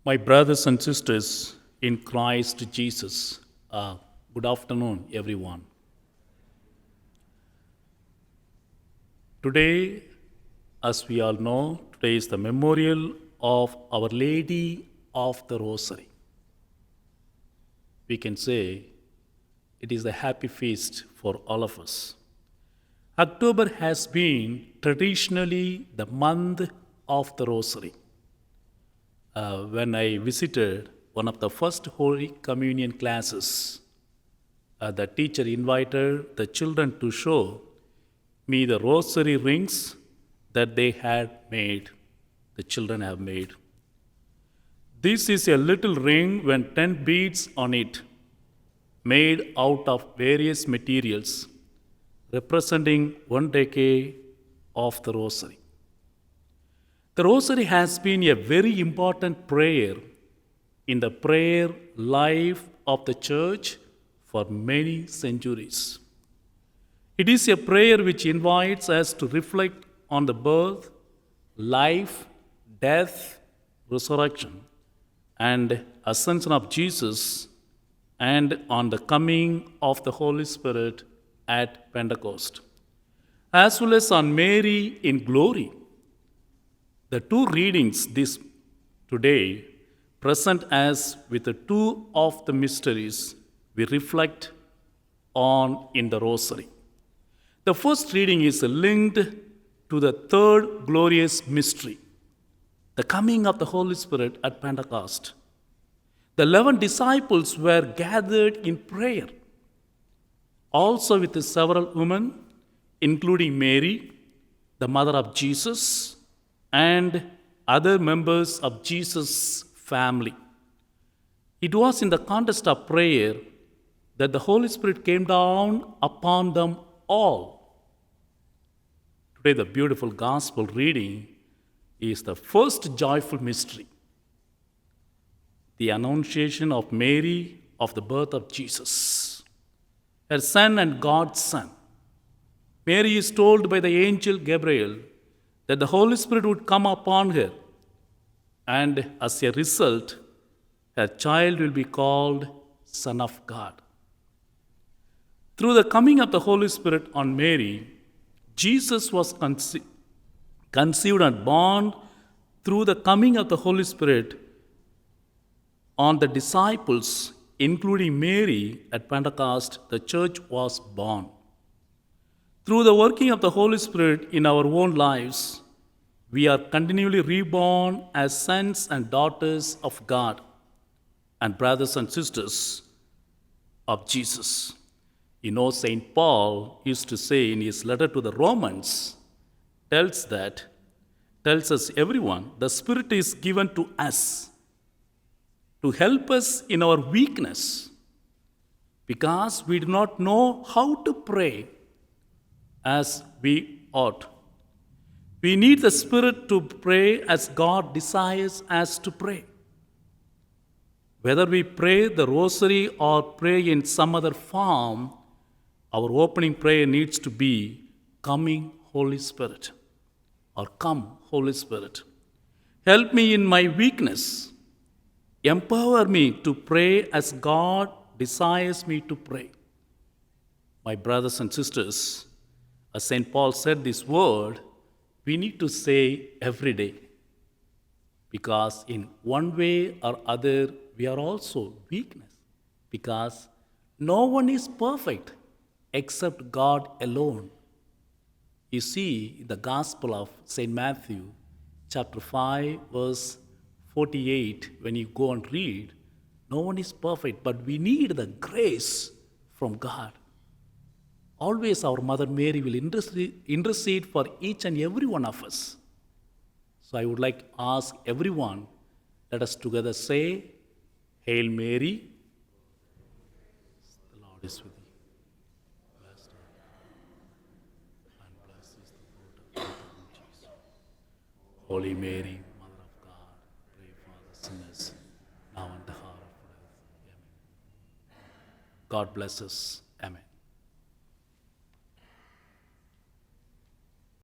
My brothers and sisters in Christ Jesus, good afternoon, everyone. Today, as we all know, today is the memorial of Our Lady of the Rosary. We can say it is a happy feast for all of us. October has been traditionally the month of the Rosary. When I visited one of the first Holy Communion classes, the teacher invited the children to show me the rosary rings that they had made, the children have made. This is a little ring with 10 beads on it, made out of various materials, representing one decade of the Rosary. The Rosary has been a very important prayer in the prayer life of the Church for many centuries. It is a prayer which invites us to reflect on the birth, life, death, resurrection, and ascension of Jesus, and on the coming of the Holy Spirit at Pentecost, as well as on Mary in glory. The two readings this today present us with the two of the mysteries we reflect on in the Rosary. The first reading is linked to the third glorious mystery, the coming of the Holy Spirit at Pentecost. The 11 disciples were gathered in prayer, also with several women, including Mary, the mother of Jesus, and other members of Jesus' family. It was in the context of prayer that the Holy Spirit came down upon them all. Today, the beautiful gospel reading is the first joyful mystery, the Annunciation of Mary of the birth of Jesus, her son and God's son. Mary is told by the angel Gabriel that the Holy Spirit would come upon her, and as a result, her child will be called Son of God. Through the coming of the Holy Spirit on Mary, Jesus was conceived and born. Through the coming of the Holy Spirit on the disciples, including Mary at Pentecost, the church was born. Through the working of the Holy Spirit in our own lives, we are continually reborn as sons and daughters of God and brothers and sisters of Jesus. You know, St. Paul used to say in his letter to the Romans, tells us everyone, the Spirit is given to us to help us in our weakness because we do not know how to pray as we ought. We need the Spirit to pray as God desires us to pray. Whether we pray the Rosary or pray in some other form, our opening prayer needs to be, Coming Holy Spirit, or Come Holy Spirit. Help me in my weakness. Empower me to pray as God desires me to pray. My brothers and sisters, as St. Paul said this word, we need to say every day, because in one way or other, we are also weakness, because no one is perfect except God alone. You see, the Gospel of St. Matthew, chapter 5, verse 48, when you go and read, no one is perfect, but we need the grace from God. Always our Mother Mary will intercede for each and every one of us. So I would like to ask everyone, let us together say, Hail Mary, the Lord is with thee. Blessed art thou, and blessed is the fruit of thy womb, Jesus. Holy Mary, Mother of God, pray for the sinners, now and the hour of death. Amen. God bless us.